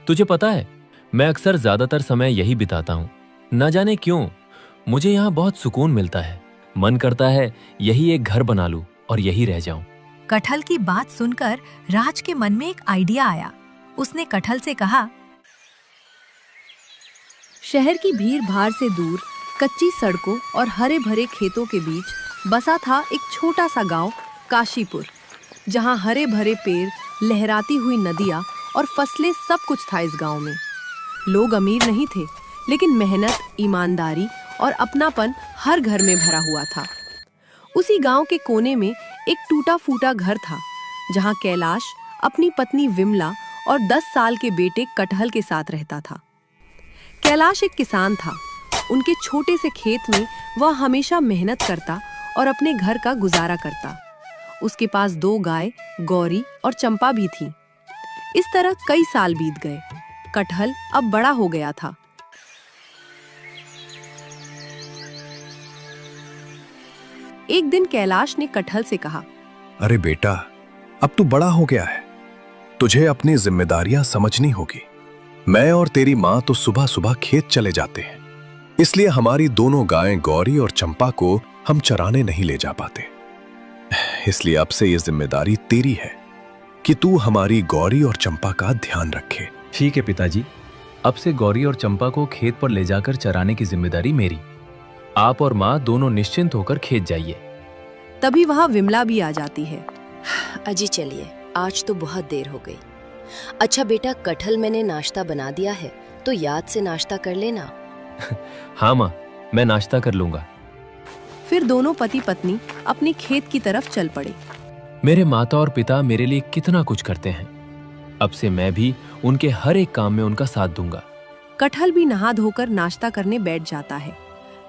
तुझे पता है, मैं अक्सर ज्यादातर समय यही बिताता हूँ। न जाने क्यों मुझे यहाँ बहुत सुकून मिलता है। मन करता है यही एक घर बना लूं और यही रह जाऊं। कटहल की बात सुनकर राज के मन में एक आइडिया आया। उसने कटहल से कहा, शहर की भीड़ भाड़ से दूर कच्ची सड़कों और हरे भरे खेतों के बीच बसा था एक छोटा सा गांव काशीपुर, जहां हरे भरे पेड़, लहराती हुई नदियां और फसलें सब कुछ था इस गांव में। लोग अमीर नहीं थे, लेकिन मेहनत, ईमानदारी और अपनापन हर घर में भरा हुआ था। उसी गांव के कोने में एक टूटा फूटा घर था, जहां कैलाश अपनी पत्नी विमला और 10 साल के बेटे कटहल के साथ रहता था। कैलाश एक किसान था। उनके छोटे से खेत में वह हमेशा मेहनत करता और अपने घर का गुजारा करता। उसके पास 2 गाय, गौरी और चंपा भी थी। इस तरह कई साल बीत गए। कटहल अब बड़ा हो गया था। एक दिन कैलाश ने कटहल से कहा, अरे बेटा, अब तू बड़ा हो गया है, तुझे अपनी जिम्मेदारियां समझनी होगी। मैं और तेरी माँ तो सुबह सुबह खेत चले जाते हैं, इसलिए हमारी दोनों गायें गौरी और चंपा को हम चराने नहीं ले जा पाते। इसलिए अब से ये जिम्मेदारी तेरी है कि तू हमारी गौरी और चंपा का ध्यान रखे। ठीक है पिताजी, अब से गौरी और चंपा को खेत पर ले जाकर चराने की जिम्मेदारी मेरी। आप और माँ दोनों निश्चिंत होकर खेत जाइए। तभी वहां विमला भी आ जाती है। अजी चलिए, आज तो बहुत देर हो गई। अच्छा बेटा, कटहल मैंने नाश्ता बना दिया है, तो याद से नाश्ता कर लेना। हाँ माँ, मैं नाश्ता कर लूंगा। फिर दोनों पति पत्नी अपने खेत की तरफ चल पड़े। मेरे माता और पिता मेरे लिए कितना कुछ करते हैं। अब से मैं भी उनके हर एक काम में उनका साथ दूंगा। कटहल भी नहा धोकर नाश्ता करने बैठ जाता है।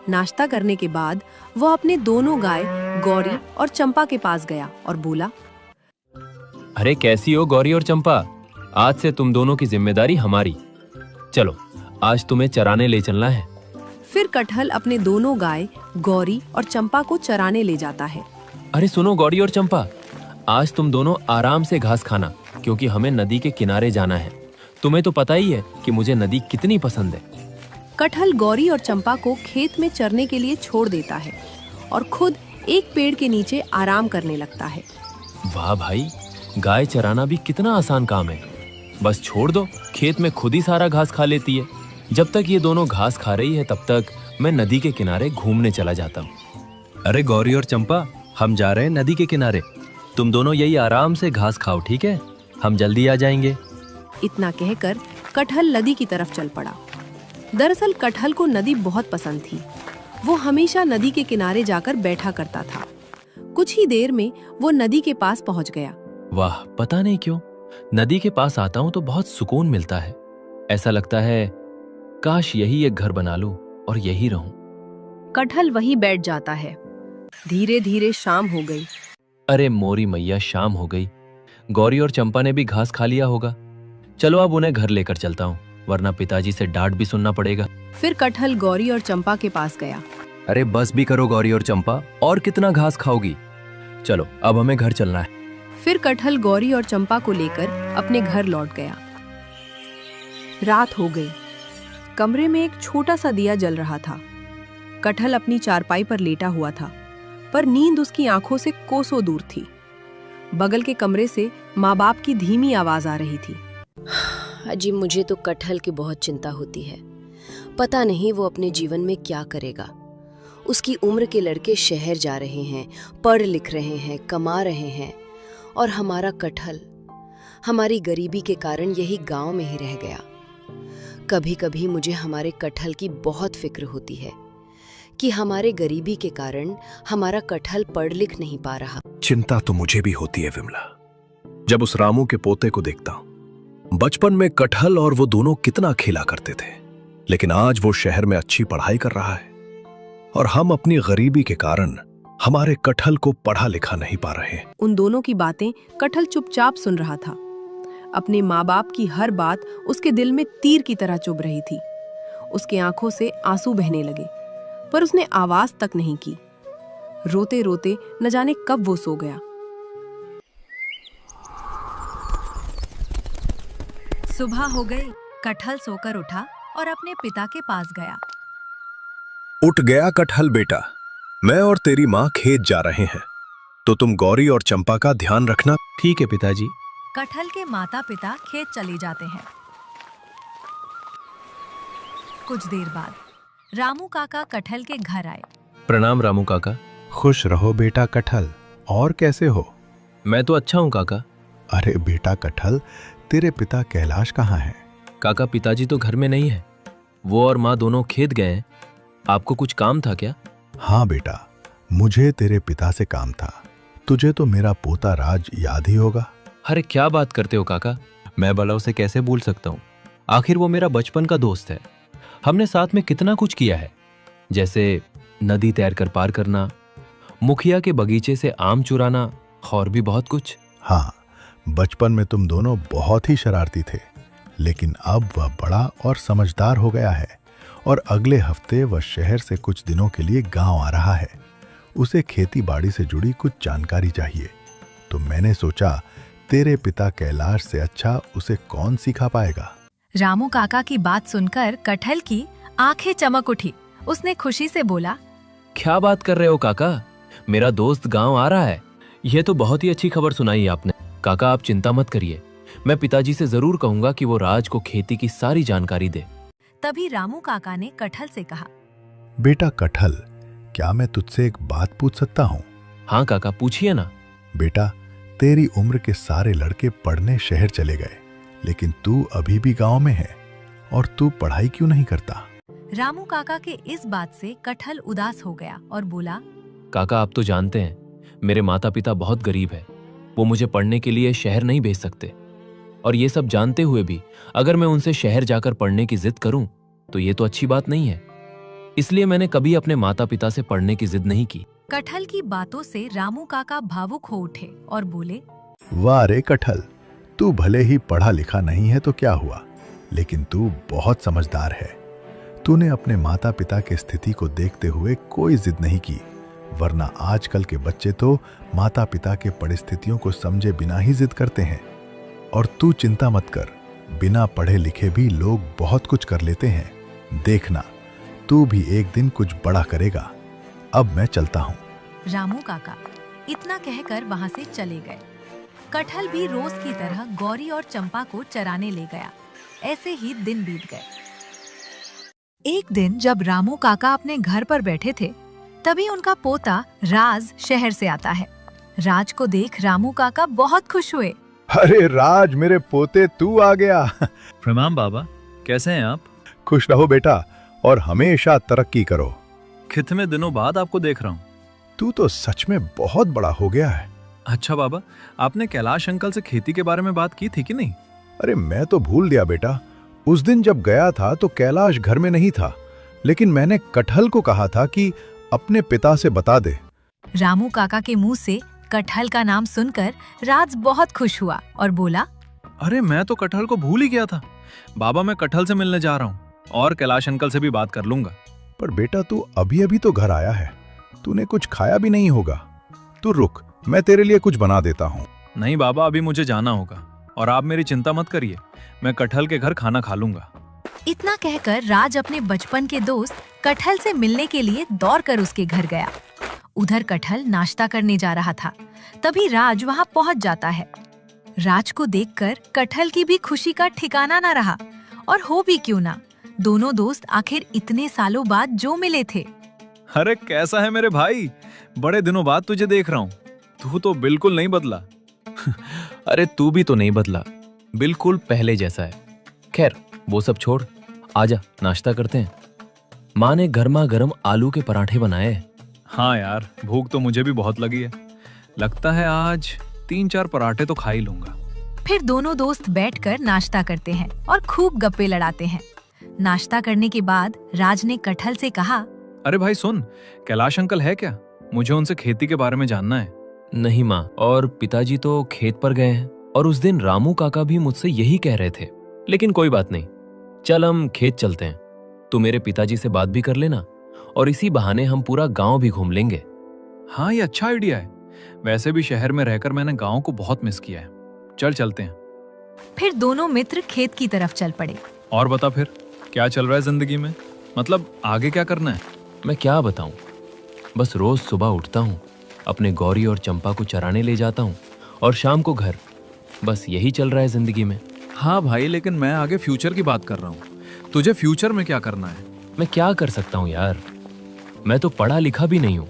नाश्ता करने के बाद वह अपने दोनों गाय गौरी और चंपा के पास गया और बोला, अरे कैसी हो गौरी और चंपा, आज से तुम दोनों की जिम्मेदारी हमारी। चलो, आज तुम्हें चराने ले चलना है। फिर कटहल अपने दोनों गाय गौरी और चंपा को चराने ले जाता है। अरे सुनो गौरी और चंपा, आज तुम दोनों आराम से घास खाना, क्योंकि हमें नदी के किनारे जाना है। तुम्हें तो पता ही है कि मुझे नदी कितनी पसंद है। कटहल गौरी और चंपा को खेत में चरने के लिए छोड़ देता है और खुद एक पेड़ के नीचे आराम करने लगता है। वाह भाई, गाय चराना भी कितना आसान काम है। बस छोड़ दो, खेत में खुद ही सारा घास खा लेती है। जब तक ये दोनों घास खा रही है, तब तक मैं नदी के किनारे घूमने चला जाता हूँ। अरे गौरी और चंपा, हम जा रहे हैं नदी के किनारे। तुम दोनों यही आराम से घास खाओ, ठीक है? हम जल्दी आ जाएंगे। इतना कहकर कटहल नदी की तरफ चल पड़ा। दरअसल कटहल को नदी बहुत पसंद थी। वो हमेशा नदी के किनारे जाकर बैठा करता था। कुछ ही देर में वो नदी के पास पहुंच गया। वाह, पता नहीं क्यों नदी के पास आता हूँ तो बहुत सुकून मिलता है। ऐसा लगता है काश यही एक घर बना लूं और यही रहूं। कटहल वहीं बैठ जाता है। धीरे धीरे शाम हो गई। अरे मोरी मैया, शाम हो गई। गौरी और चंपा ने भी घास खा लिया होगा। चलो अब उन्हें घर लेकर चलता हूँ, वरना पिताजी से डांट भी सुनना पड़ेगा। फिर कटहल गौरी और चंपा के पास गया। अरे बस भी करो गौरी और चंपा, और कितना घास खाओगी? चलो अब हमें घर चलना है। फिर कटहल गौरी और चंपा को लेकर अपने घर लौट गया। रात हो गई। कमरे में एक छोटा सा दिया जल रहा था। कटहल अपनी चारपाई पर लेटा हुआ था, पर नींद उसकी आंखों से कोसों दूर थी। बगल के कमरे से माँ बाप की धीमी आवाज आ रही थी। अजी, मुझे तो कटहल की बहुत चिंता होती है। पता नहीं वो अपने जीवन में क्या करेगा। उसकी उम्र के लड़के शहर जा रहे हैं, पढ़ लिख रहे हैं, कमा रहे हैं, और हमारा कटहल हमारी गरीबी के कारण यही गांव में ही रह गया। कभी कभी मुझे हमारे कटहल की बहुत फिक्र होती है कि हमारे गरीबी के कारण हमारा कटहल पढ़ लिख नहीं पा रहा। चिंता तो मुझे भी होती है विमला, जब उस रामू के पोते को देखता हूं। बचपन में कटहल और वो दोनों कितना खेला करते थे, लेकिन आज वो शहर में अच्छी पढ़ाई कर रहा है और हम अपनी गरीबी के कारण हमारे कटहल को पढ़ा लिखा नहीं पा रहे। उन दोनों की बातें कटहल चुपचाप सुन रहा था। अपने माँ बाप की हर बात उसके दिल में तीर की तरह चुभ रही थी। उसके आंखों से आंसू बहने लगे, पर उसने आवाज तक नहीं की। रोते रोते न जाने कब वो सो गया। सुबह हो गई। कटहल सोकर उठा और अपने पिता के पास गया। उठ गया कटहल बेटा, मैं और तेरी माँ खेत जा रहे हैं, तो तुम गौरी और चंपा का ध्यान रखना। ठीक है पिताजी। कटहल के माता पिता खेत चले जाते हैं। कुछ देर बाद रामू काका कटहल के घर आए। प्रणाम रामू काका। खुश रहो बेटा कटहल, और कैसे हो? मैं तो अच्छा हूँ काका। अरे बेटा कटहल, तेरे पिता कैलाश कहाँ हैं? काका पिताजी तो घर में नहीं है, वो और माँ दोनों खेत गए हैं। आपको कुछ काम था क्या? हाँ बेटा, मुझे तेरे पिता से काम था। तुझे तो मेरा पोता राज याद ही होगा। अरे क्या बात करते हो काका, मैं भला उसे कैसे भूल सकता हूँ। आखिर वो मेरा बचपन का दोस्त है। हमने साथ में कितना कुछ किया है, जैसे नदी तैरकर पार करना, मुखिया के बगीचे से आम चुराना और भी बहुत कुछ। हाँ, बचपन में तुम दोनों बहुत ही शरारती थे, लेकिन अब वह बड़ा और समझदार हो गया है और अगले हफ्ते वह शहर से कुछ दिनों के लिए गांव आ रहा है। उसे खेती बाड़ी से जुड़ी कुछ जानकारी चाहिए, तो मैंने सोचा तेरे पिता कैलाश से अच्छा उसे कौन सिखा पाएगा। रामू काका की बात सुनकर कटहल की आंखें चमक उठी। उसने खुशी से बोला, क्या बात कर रहे हो काका, मेरा दोस्त गांव आ रहा है। यह तो बहुत ही अच्छी खबर सुनाई आपने। काका आप चिंता मत करिए, मैं पिताजी से जरूर कहूंगा कि वो राज को खेती की सारी जानकारी दे। तभी रामू काका ने कटहल से कहा, बेटा कटहल, क्या मैं तुझसे एक बात पूछ सकता हूँ? हाँ काका पूछिए ना। बेटा, तेरी उम्र के सारे लड़के पढ़ने शहर चले गए, लेकिन तू अभी भी गांव में है, और तू पढ़ाई क्यों नहीं करता? रामू काका के इस बात से कटहल उदास हो गया और बोला, काका आप तो जानते हैं मेरे माता पिता बहुत गरीब है, वो मुझे पढ़ने के लिए शहर नहीं भेज सकते, और ये सब जानते हुए भी अगर मैं उनसे शहर जाकर पढ़ने की जिद करूं तो ये तो अच्छी बात नहीं है। इसलिए मैंने कभी अपने माता पिता से पढ़ने की जिद नहीं की। कटहल की बातों से रामू काका भावुक हो उठे और बोले, वाह रे कटहल, तू भले ही पढ़ा लिखा नहीं है तो क्या हुआ, लेकिन तू बहुत समझदार है। तूने अपने माता पिता की स्थिति को देखते हुए कोई जिद नहीं की, वरना आजकल के बच्चे तो माता पिता के परिस्थितियों को समझे बिना ही जिद करते हैं। और तू चिंता मत कर, बिना पढ़े लिखे भी लोग बहुत कुछ कर लेते हैं। देखना, तू भी एक दिन कुछ बड़ा करेगा। अब मैं चलता हूँ। रामू काका इतना कहकर वहां से चले गए। कटहल भी रोज की तरह गौरी और चंपा को चराने ले गया। ऐसे ही दिन बीत गए। एक दिन जब रामू काका अपने घर पर बैठे थे, तभी उनका पोता राज शहर से आता है। राज को देख रामू काका बहुत खुश हुए। अरे राज, मेरे पोते तू आ गया। प्रणाम बाबा, कैसे हैं आप? खुश रहो बेटा, और हमेशा तरक्की करो। कितने दिनों बाद आपको देख रहा हूँ। तू तो सच में बहुत बड़ा हो गया है। अच्छा बाबा, आपने कैलाश अंकल से खेती के बारे में बात की थी कि नहीं? अरे मैं तो भूल गया बेटा। उस दिन जब गया था तो कैलाश घर में नहीं था, लेकिन मैंने कटहल को कहा था कि अपने पिता से बता दे। रामू काका के मुंह से कटहल का नाम सुनकर राज बहुत खुश हुआ और बोला, अरे मैं तो कटहल को भूल ही गया था। बाबा मैं कटहल से मिलने जा रहा हूँ और कैलाश अंकल से भी बात कर लूंगा। पर बेटा तू अभी अभी तो घर आया है, तूने कुछ खाया भी नहीं होगा। तू रुक, मैं तेरे लिए कुछ बना देता हूँ। नहीं बाबा, अभी मुझे जाना होगा और आप मेरी चिंता मत करिए, मैं कटहल के घर खाना खा लूंगा। इतना कहकर राज अपने बचपन के दोस्त कटहल से मिलने के लिए दौड़कर उसके घर गया। उधर कटहल नाश्ता करने जा रहा था, तभी राज वहां पहुंच जाता है। राज को देखकर कटहल की भी खुशी का ठिकाना न रहा, और हो भी क्यों ना, दोनों दोस्त आखिर इतने सालों बाद जो मिले थे। अरे कैसा है मेरे भाई, बड़े दिनों बाद तुझे देख रहा हूँ। तू तो बिल्कुल नहीं बदला। अरे तू भी तो नहीं बदला, बिल्कुल पहले जैसा है। खैर वो सब छोड़, आजा नाश्ता करते हैं। माँ ने गर्मा गर्म आलू के पराठे बनाए हैं। हाँ यार, भूख तो मुझे भी बहुत लगी है। लगता है आज 3-4 पराठे तो खा ही लूंगा। फिर दोनों दोस्त बैठकर नाश्ता करते हैं और खूब गप्पे लड़ाते हैं। नाश्ता करने के बाद राज ने कटहल से कहा, अरे भाई सुन, कैलाश अंकल है क्या? मुझे उनसे खेती के बारे में जानना है। नहीं माँ और पिताजी तो खेत पर गए हैं, और उस दिन रामू काका भी मुझसे यही कह रहे थे। लेकिन कोई बात नहीं, चल हम खेत चलते हैं। तू मेरे पिताजी से बात भी कर लेना, और इसी बहाने हम पूरा गांव भी घूम लेंगे। हाँ ये अच्छा आइडिया है। वैसे भी शहर में रहकर मैंने गांव को बहुत मिस किया है। चल चलते हैं। फिर दोनों मित्र खेत की तरफ चल पड़े। और बता फिर, क्या चल रहा है जिंदगी में? मतलब आगे क्या करना है? मैं क्या बताऊं, बस रोज सुबह उठता हूं, अपने गौरी और चंपा को चराने ले जाता हूं और शाम को घर। बस यही चल रहा है जिंदगी में। हाँ भाई, लेकिन मैं आगे फ्यूचर की बात कर रहा हूँ। तुझे फ्यूचर में क्या करना है? मैं क्या कर सकता हूं यार, मैं तो पढ़ा लिखा भी नहीं हूं।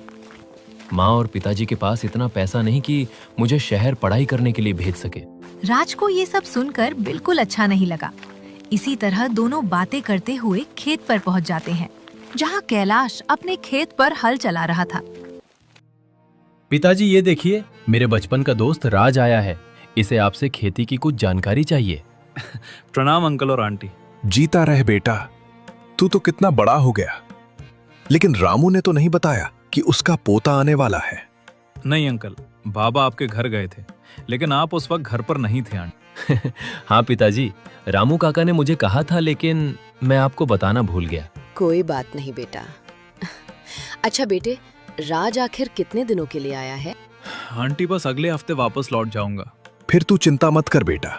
माँ और पिताजी के पास इतना पैसा नहीं कि मुझे शहर पढ़ाई करने के लिए भेज सके। राज को ये सब सुनकर बिल्कुल अच्छा नहीं लगा। इसी तरह दोनों बातें करते हुए खेत पर पहुंच जाते हैं, जहां कैलाश अपने खेत पर हल चला रहा था। पिताजी ये देखिए, मेरे बचपन का दोस्त राज आया है। इसे आपसे खेती की कुछ जानकारी चाहिए। प्रणाम अंकल और आंटी। जीता रहे बेटा, तू तो कितना बड़ा हो गया। लेकिन रामू ने तो नहीं बताया कि उसका पोता आने वाला है। नहीं अंकल, बाबा आपके घर गए थे, लेकिन आप उस वक्त घर पर नहीं थे आंटी। हाँ पिताजी, रामू काका ने मुझे कहा था, लेकिन मैं आपको बताना भूल गया। कोई बात नहीं बेटा। अच्छा बेटे, राज आखिर कितने दिनों के लिए आया है? आंटी बस अगले हफ्ते वापस लौट जाऊंगा। फिर तू चिंता मत कर बेटा,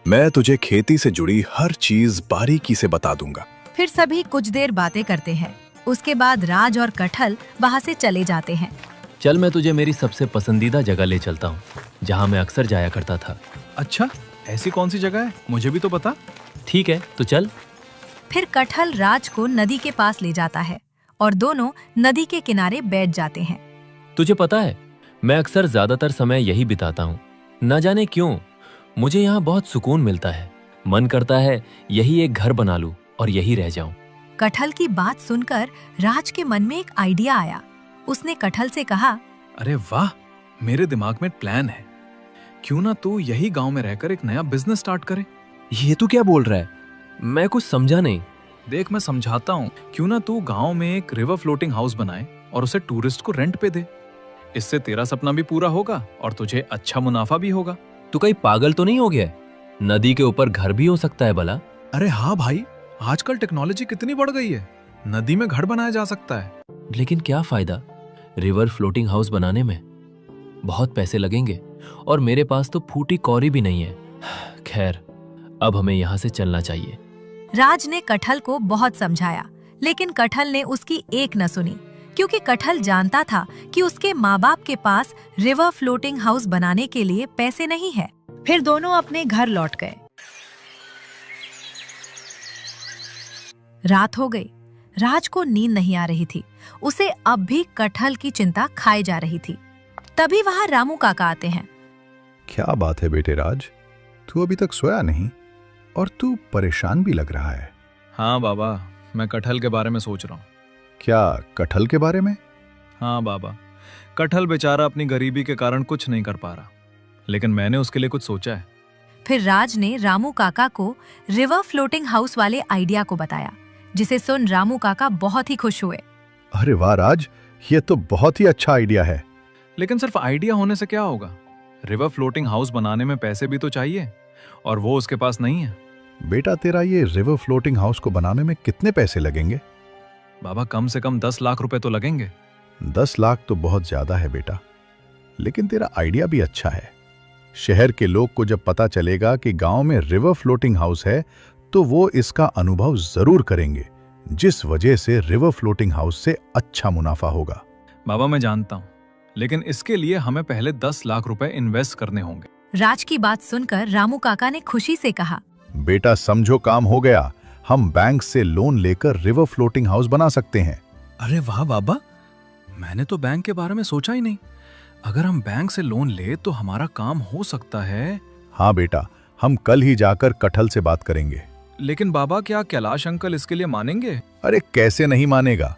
मैं तुझे खेती से जुड़ी हर चीज बारीकी से बता दूंगा। फिर सभी कुछ देर बातें करते हैं। उसके बाद राज और कटहल वहाँ से चले जाते हैं। चल मैं तुझे मेरी सबसे पसंदीदा जगह ले चलता हूँ, जहाँ मैं अक्सर जाया करता था। अच्छा, ऐसी कौन सी जगह है? मुझे भी तो बता। ठीक है, तो चल। फिर कटहल राज को नदी के पास ले जाता है और दोनों नदी के किनारे बैठ जाते हैं। तुझे पता है, मैं अक्सर ज्यादातर समय यही बिताता हूँ। न जाने क्यों मुझे यहाँ बहुत सुकून मिलता है। मन करता है यही एक घर बना लूं और यही रह जाऊं। कटहल की बात सुनकर राज के मन में एक आइडिया आया। उसने कटहल से कहा, अरे वाह, मेरे दिमाग में प्लान है। क्यों ना तू यही गांव में रहकर एक नया बिजनेस स्टार्ट करे। ये तू क्या बोल रहा है? मैं कुछ समझा नहीं। देख, मैं समझाता हूँ। क्यों ना तू गांव में एक रिवर फ्लोटिंग हाउस बनाए और उसे टूरिस्ट को रेंट पे दे। इससे तेरा सपना भी पूरा होगा और तुझे अच्छा मुनाफा भी होगा। तू कहीं पागल तो नहीं हो गया? नदी के ऊपर घर भी हो सकता है भला? अरे हाँ भाई, आजकल टेक्नोलॉजी कितनी बढ़ गई है, नदी में घर बनाया जा सकता है। लेकिन क्या फायदा रिवर फ्लोटिंग हाउस बनाने में? बहुत पैसे लगेंगे और मेरे पास तो फूटी कौड़ी भी नहीं है। खैर, अब हमें यहाँ से चलना चाहिए। राज ने कटहल को बहुत समझाया, लेकिन कटहल ने उसकी एक न सुनी, क्योंकि कटहल जानता था कि उसके माँ बाप के पास रिवर फ्लोटिंग हाउस बनाने के लिए पैसे नहीं है। फिर दोनों अपने घर लौट गए। रात हो गई। राज को नींद नहीं आ रही थी। उसे अब भी कटहल की चिंता खाई जा रही थी। तभी वहाँ रामू काका आते हैं। क्या बात है बेटे राज, तू अभी तक सोया नहीं और तू परेशान भी लग रहा है। हाँ बाबा, मैं कटहल के बारे में सोच रहा हूँ। क्या कटहल के बारे में? हाँ बाबा, कटहल बेचारा अपनी गरीबी के कारण कुछ नहीं कर पा रहा, लेकिन मैंने उसके लिए कुछ सोचा है। फिर राज ने रामू काका को रिवर फ्लोटिंग हाउस वाले आइडिया को बताया, जिसे सुन रामू काका बहुत ही खुश हुए। अरे वाह राज, ये तो बहुत ही अच्छा आइडिया है। लेकिन सिर्फ आइडिया होने से क्या होगा? रिवर फ्लोटिंग हाउस बनाने में पैसे भी तो चाहिए, और वो उसके पास नहीं है। बेटा, तेरा ये रिवर फ्लोटिंग हाउस को बनाने में कितने पैसे लगेंगे? बाबा, कम से कम 10 लाख रुपए तो लगेंगे। 10 लाख तो बहुत ज्यादा है बेटा, लेकिन तेरा आइडिया भी अच्छा है। शहर के लोग को जब पता चलेगा कि गांव में रिवर फ्लोटिंग हाउस है, तो वो इसका अनुभव जरूर करेंगे, जिस वजह से रिवर फ्लोटिंग हाउस से अच्छा मुनाफा होगा। बाबा, मैं जानता हूँ, लेकिन इसके लिए हमें पहले 10 लाख रुपए इन्वेस्ट करने होंगे। राज की बात सुनकर रामू काका ने खुशी से कहा, बेटा समझो, काम हो गया। हम बैंक से लोन लेकर रिवर फ्लोटिंग हाउस बना सकते हैं। अरे वाह बाबा, मैंने तो बैंक के बारे में सोचा ही नहीं। अगर हम बैंक से लोन ले तो हमारा काम हो सकता है। हाँ बेटा, हम कल ही जाकर कटहल से बात करेंगे। लेकिन बाबा, क्या कैलाश अंकल इसके लिए मानेंगे? अरे कैसे नहीं मानेगा।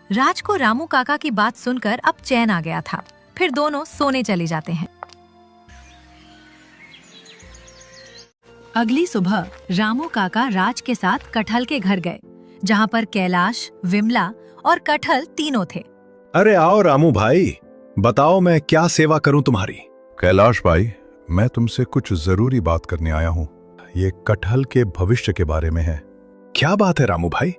राज को रामू काका की बात सुनकर अब चैन आ गया था। फिर दोनों सोने चले जाते हैं। अगली सुबह रामू काका राज के साथ कटहल के घर गए, जहाँ पर कैलाश, विमला और कटहल तीनों थे। अरे आओ रामू भाई, बताओ मैं क्या सेवा करूं तुम्हारी। कैलाश भाई, मैं तुमसे कुछ जरूरी बात करने आया हूँ। ये कटहल के भविष्य के बारे में है। क्या बात है रामू भाई?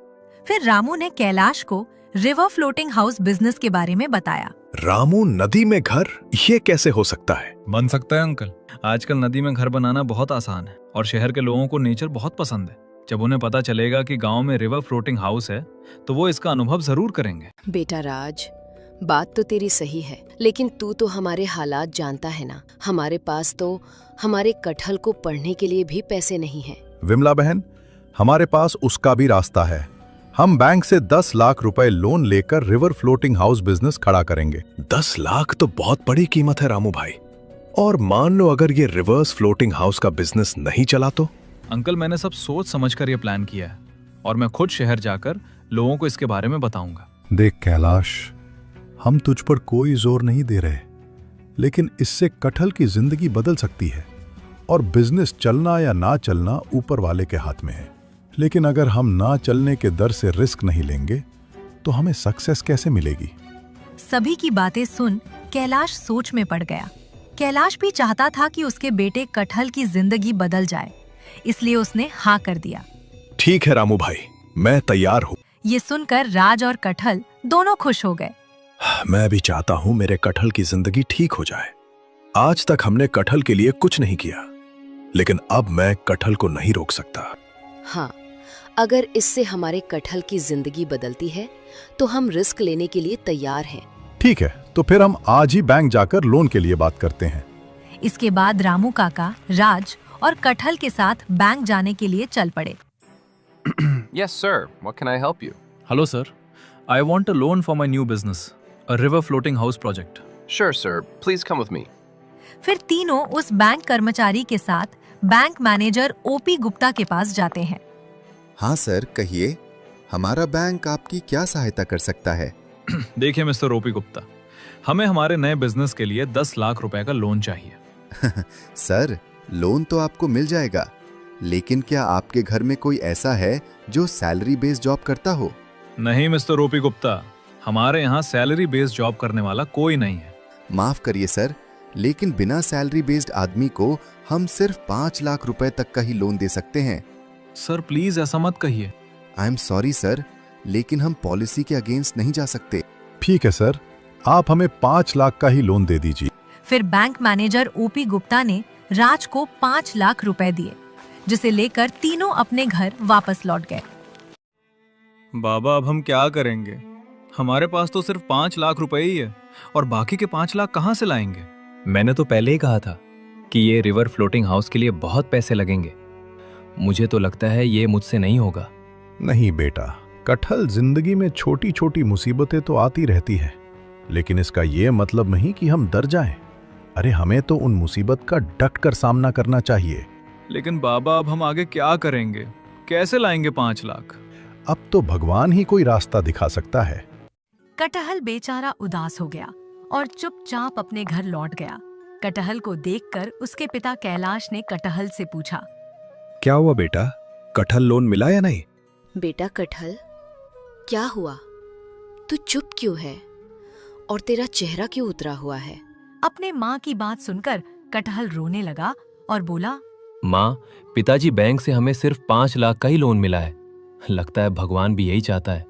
फिर रामू ने कैलाश को रिवर फ्लोटिंग हाउस बिजनेस के बारे में बताया। रामू, नदी में घर, ये कैसे हो सकता है? बन सकता है अंकल। आजकल नदी में घर बनाना बहुत आसान है और शहर के लोगों को नेचर बहुत पसंद है। जब उन्हें पता चलेगा कि गांव में रिवर फ्लोटिंग हाउस है तो वो इसका अनुभव जरूर करेंगे। बेटा राज, बात तो तेरी सही है, लेकिन तू तो हमारे हालात जानता है ना। हमारे पास तो हमारे कटहल को पढ़ने के लिए भी पैसे नहीं हैं। विमला बहन, हमारे पास उसका भी रास्ता है। हम बैंक से 10 लाख रुपए लोन लेकर रिवर फ्लोटिंग हाउस बिजनेस खड़ा करेंगे। 10 लाख तो बहुत बड़ी कीमत है रामू भाई। और मान लो अगर ये रिवर्स फ्लोटिंग हाउस का बिजनेस नहीं चला तो? अंकल, मैंने सब सोच समझकर ये प्लान किया है और मैं खुद शहर जाकर लोगों को इसके बारे में बताऊंगा। देख कैलाश, हम तुझ पर कोई जोर नहीं दे रहे, लेकिन इससे कटहल की जिंदगी बदल सकती है और बिजनेस चलना या ना चलना ऊपर वाले के हाथ में है। लेकिन अगर हम ना चलने के डर से रिस्क नहीं लेंगे तो हमें सक्सेस कैसे मिलेगी? सभी की बातें सुन कैलाश सोच में पड़ गया। कैलाश भी चाहता था कि उसके बेटे कटहल की जिंदगी बदल जाए, इसलिए उसने हाँ कर दिया। ठीक है रामू भाई, मैं तैयार हूँ। ये सुनकर राज और कटहल दोनों खुश हो गए। मैं भी चाहता हूँ मेरे कटहल की जिंदगी ठीक हो जाए। आज तक हमने कटहल के लिए कुछ नहीं किया, लेकिन अब मैं कटहल को नहीं रोक सकता। हाँ, अगर इससे हमारे कटहल की जिंदगी बदलती है तो हम रिस्क लेने के लिए तैयार हैं। ठीक है, तो फिर हम आज ही बैंक जाकर लोन के लिए बात करते हैं। इसके बाद रामू काका राज और कटहल के साथ बैंक जाने के लिए चल पड़े। Yes, sir. What can I help you? Hello sir, I want a loan for my new business, a river floating house project. Sure, sir. Please come with me. फिर तीनों उस बैंक कर्मचारी के साथ बैंक मैनेजर ओपी गुप्ता के पास जाते हैं। हाँ सर, कहिए, हमारा बैंक आपकी क्या सहायता कर सकता है? देखिए मिस्टर ओपी गुप्ता, हमें हमारे नए बिजनेस के लिए 10 लाख रुपए का लोन चाहिए। सर, लोन तो आपको मिल जाएगा, लेकिन क्या आपके घर में कोई ऐसा है जो सैलरी बेस्ड जॉब करता हो? नहीं मिस्टर ओपी गुप्ता, हमारे यहाँ सैलरी बेस्ड जॉब करने वाला कोई नहीं है। माफ करिए सर, लेकिन बिना सैलरी बेस्ड आदमी को हम सिर्फ 5 लाख रुपए तक का ही लोन दे सकते हैं। सर प्लीज ऐसा मत कहिए। आई एम सॉरी सर, लेकिन हम पॉलिसी के अगेंस्ट नहीं जा सकते। ठीक है सर, आप हमें 5 लाख का ही लोन दे दीजिए। फिर बैंक मैनेजर ओपी गुप्ता ने राज को 5 लाख रुपए दिए, जिसे लेकर तीनों अपने घर वापस लौट गए। बाबा, अब हम क्या करेंगे? हमारे पास तो सिर्फ 5 लाख रुपए ही है और बाकी के 5 लाख कहाँ से लाएंगे? मैंने तो पहले ही कहा था कि ये रिवर फ्लोटिंग हाउस के लिए बहुत पैसे लगेंगे। मुझे तो लगता है ये मुझसे नहीं होगा। नहीं बेटा, कटहल, जिंदगी में छोटी छोटी मुसीबतें तो आती रहती हैं, लेकिन इसका ये मतलब नहीं कि हम डर जाएं। अरे हमें तो उन मुसीबत का डट कर सामना करना चाहिए। लेकिन बाबा, अब हम आगे क्या करेंगे? कैसे लाएंगे 5 लाख? अब तो भगवान ही कोई रास्ता दिखा सकता है। कटहल बेचारा उदास हो गया और चुपचाप अपने घर लौट गया। कटहल को देखकर उसके पिता कैलाश ने कटहल से पूछा, क्या हुआ बेटा, कटहल लोन मिला या नहीं? बेटा कटहल, क्या हुआ? तू चुप क्यों है और तेरा चेहरा क्यों उतरा हुआ है? अपने माँ की बात सुनकर कटहल रोने लगा और बोला, माँ, पिताजी बैंक से हमें सिर्फ 5 लाख का ही लोन मिला है। लगता है भगवान भी यही चाहता है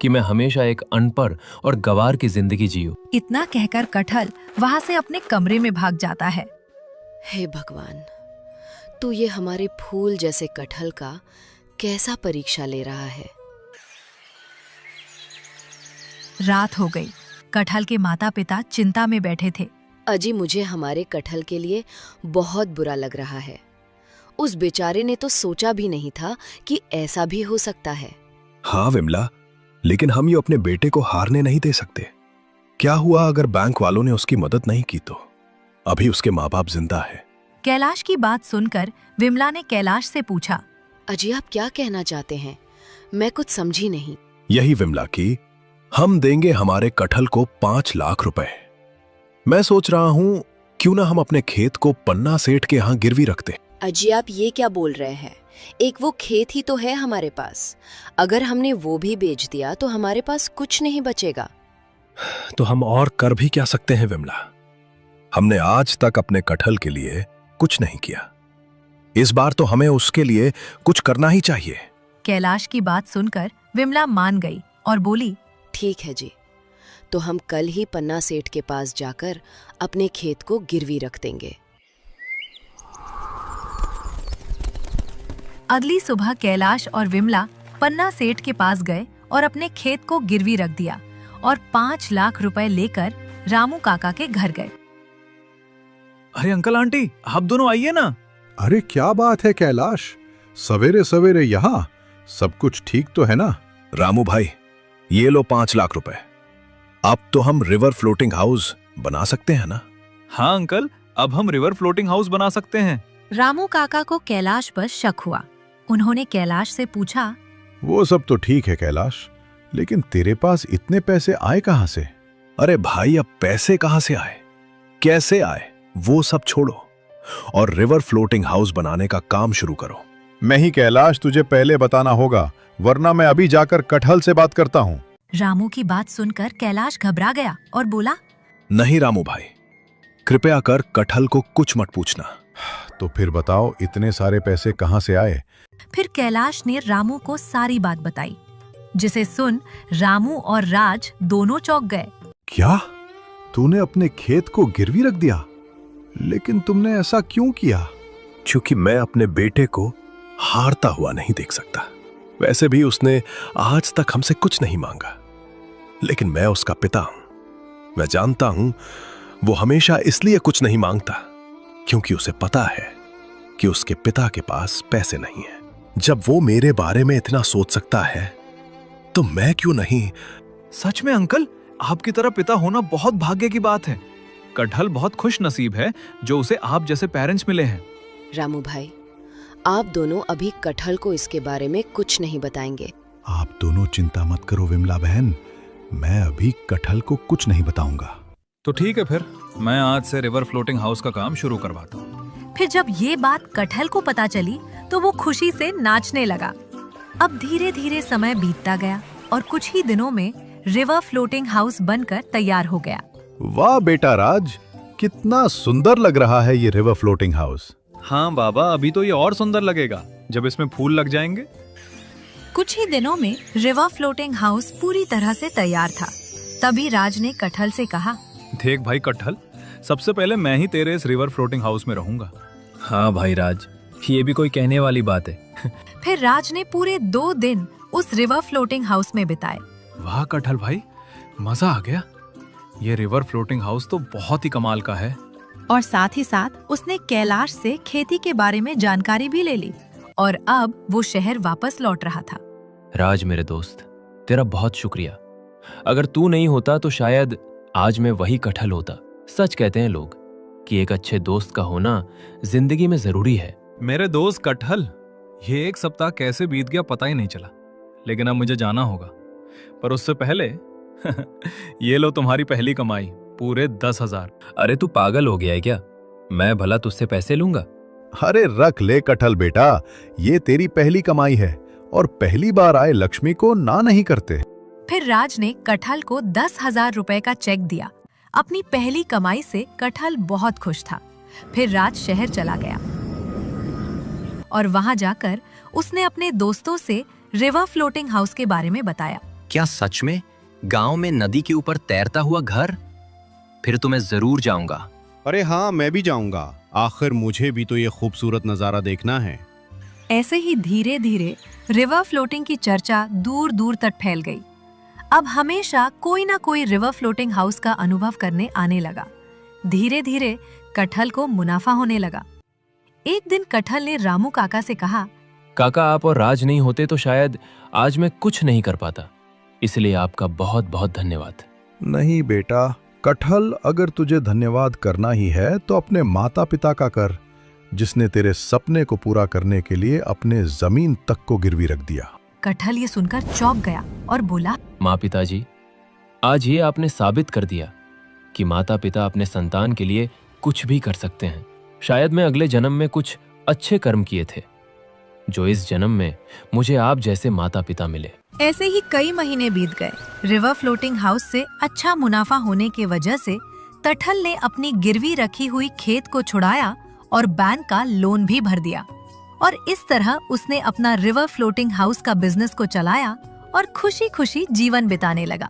कि मैं हमेशा एक अनपढ़ और गवार की जिंदगी जीऊं। इतना कहकर कटहल वहाँ से अपने कमरे में भाग जाता है। हे भगवान, तू ये हमारे फूल जैसे कटहल का कैसा परीक्षा ले रहा है? रात हो गई। कटहल के माता पिता चिंता में बैठे थे। अजी, मुझे हमारे कटहल के लिए बहुत बुरा लग रहा है। उस बेचारे ने तो सोचा भी नहीं था कि ऐसा भी हो सकता है। हाँ विमला, लेकिन हम ये अपने बेटे को हारने नहीं दे सकते। क्या हुआ अगर बैंक वालों ने उसकी मदद नहीं की तो? अभी उसके माँ बाप जिंदा है। कैलाश की बात सुनकर विमला ने कैलाश से पूछा, अजी आप क्या कहना चाहते हैं? मैं कुछ समझी नहीं। यही विमला की, हम देंगे हमारे कटहल को 5 लाख रुपए। मैं सोच रहा हूँ क्यों ना हम अपने खेत को पन्ना सेठ के यहाँ गिरवी रखते। अजी आप ये क्या बोल रहे हैं? एक वो खेत ही तो है हमारे पास। अगर हमने वो भी बेच दिया तो हमारे पास कुछ नहीं बचेगा। तो हम और कर भी क्या सकते हैं विमला? हमने आज तक अपने कटहल के लिए कुछ नहीं किया। इस बार तो हमें उसके लिए कुछ करना ही चाहिए। कैलाश की बात सुनकर विमला मान गई और बोली, ठीक है जी, तो हम कल ही पन्ना सेठ के पास जाकर अपने खेत को गिरवी रख देंगे। अगली सुबह कैलाश और विमला पन्ना सेठ के पास गए और अपने खेत को गिरवी रख दिया और 5 लाख रुपए लेकर रामू काका के घर गए। अरे अंकल आंटी, आप दोनों आइए ना। अरे क्या बात है कैलाश, सवेरे सवेरे यहाँ? सब कुछ ठीक तो है ना? रामू भाई, ये लो 5 लाख रुपए। अब तो हम रिवर फ्लोटिंग हाउस बना सकते हैं ना? हाँ अंकल, अब हम रिवर फ्लोटिंग हाउस बना सकते हैं। रामू काका को कैलाश पर शक हुआ। उन्होंने कैलाश से पूछा, वो सब तो ठीक है कैलाश, लेकिन तेरे पास इतने पैसे आए कहाँ से? अरे भाई, अब पैसे कहाँ से आए, कैसे आए, वो सब छोड़ो और रिवर फ्लोटिंग हाउस बनाने का काम शुरू करो। मैं ही कैलाश, तुझे पहले बताना होगा, वरना मैं अभी जाकर कटहल से बात करता हूँ। रामू की बात सुनकर कैलाश घबरा गया और बोला, नहीं रामू भाई, कृपया कर कटहल को कुछ मत पूछना। तो फिर बताओ, इतने सारे पैसे कहाँ से आए? फिर कैलाश ने रामू को सारी बात बताई, जिसे सुन रामू और राज दोनों चौंक गए। क्या? तूने अपने खेत को गिरवी रख दिया? लेकिन तुमने ऐसा क्यों किया? क्योंकि मैं अपने बेटे को हारता हुआ नहीं देख सकता। वैसे भी उसने आज तक हमसे कुछ नहीं मांगा, लेकिन मैं उसका पिता हूं। मैं जानता हूं वो हमेशा इसलिए कुछ नहीं मांगता क्योंकि उसे पता है कि उसके पिता के पास पैसे नहीं है। जब वो मेरे बारे में इतना सोच सकता है तो मैं क्यों नहीं? सच में अंकल, आपकी तरह पिता होना बहुत भाग्य की बात है। कटहल बहुत खुश नसीब है जो उसे आप जैसे पेरेंट्स मिले हैं। रामू भाई, आप दोनों अभी कटहल को इसके बारे में कुछ नहीं बताएंगे। आप दोनों चिंता मत करो विमला बहन, मैं अभी कटहल को कुछ नहीं बताऊंगा। तो ठीक है, फिर मैं आज से रिवर फ्लोटिंग हाउस का काम शुरू करवाता हूँ। फिर जब ये बात कटहल को पता चली तो वो खुशी से नाचने लगा। अब धीरे धीरे समय बीतता गया और कुछ ही दिनों में रिवर फ्लोटिंग हाउस बनकर तैयार हो गया। वाह बेटा राज, कितना सुंदर लग रहा है ये रिवर फ्लोटिंग हाउस। हाँ बाबा, अभी तो ये और सुंदर लगेगा जब इसमें फूल लग जाएंगे। कुछ ही दिनों में रिवर फ्लोटिंग हाउस पूरी तरह से तैयार था। तभी राज ने कटहल से कहा, देख भाई कटहल, सबसे पहले मैं ही तेरे इस रिवर फ्लोटिंग हाउस में रहूंगा। हाँ भाई राज, ये भी कोई कहने वाली बात है। फिर राज ने पूरे 2 दिन उस रिवर फ्लोटिंग हाउस में बिताए। वाह कटहल भाई, मजा आ गया। ये रिवर फ्लोटिंग हाउस तो बहुत ही कमाल का है। और साथ ही साथ उसने कैलाश से खेती के बारे में जानकारी भी ले ली और अब वो शहर वापस लौट रहा था। राज मेरे दोस्त, तेरा बहुत शुक्रिया। अगर तू नहीं होता तो शायद आज मैं वही कटहल होता। सच कहते हैं लोग कि एक अच्छे दोस्त का होना जिंदगी में जरूरी है। मेरे दोस्त कटहल, ये 1 सप्ताह कैसे बीत गया पता ही नहीं चला, लेकिन अब मुझे जाना होगा। पर उससे पहले ये लो तुम्हारी पहली कमाई, पूरे 10,000। अरे तू पागल हो गया है क्या? मैं भला तुझसे पैसे लूंगा? अरे रख ले कटहल बेटा, ये तेरी पहली कमाई है और पहली बार आए लक्ष्मी को ना नहीं करते। फिर राज ने कटहल को 10,000 रुपए का चेक दिया। अपनी पहली कमाई से कटहल बहुत खुश था। फिर राज शहर चला गया और वहां जाकर उसने अपने दोस्तों से रिवर फ्लोटिंग हाउस के बारे में बताया। क्या सच में गांव में नदी के ऊपर तैरता हुआ घर? फिर तो मैं जरूर जाऊंगा। अरे हाँ, मैं भी जाऊंगा। आखिर मुझे भी तो ये खूबसूरत नजारा देखना है। ऐसे ही धीरे धीरे रिवर फ्लोटिंग की चर्चा दूर दूर तक फैल गई। अब हमेशा कोई ना कोई रिवर फ्लोटिंग हाउस का अनुभव करने आने लगा। धीरे धीरे कटहल को मुनाफा होने लगा। एक दिन कटहल ने रामू काका से कहा, काका, आप और राज नहीं होते तो शायद आज मैं कुछ नहीं कर पाता, इसलिए आपका बहुत बहुत धन्यवाद। नहीं बेटा कटहल, अगर तुझे धन्यवाद करना ही है तो अपने माता पिता का कर, जिसने तेरे सपने को पूरा करने के लिए अपने जमीन तक को गिरवी रख दिया। कटहल ये सुनकर चौंक गया और बोला, माँ पिताजी, आज ये आपने साबित कर दिया कि माता पिता अपने संतान के लिए कुछ भी कर सकते हैं। शायद मैं अगले जन्म में कुछ अच्छे कर्म किए थे जो इस जन्म में मुझे आप जैसे माता पिता मिले। ऐसे ही कई महीने बीत गए। रिवर फ्लोटिंग हाउस से अच्छा मुनाफा होने की वजह से कटहल ने अपनी गिरवी रखी हुई खेत को छुड़ाया और बैंक का लोन भी भर दिया और इस तरह उसने अपना रिवर फ्लोटिंग हाउस का बिजनेस को चलाया और खुशी खुशी जीवन बिताने लगा।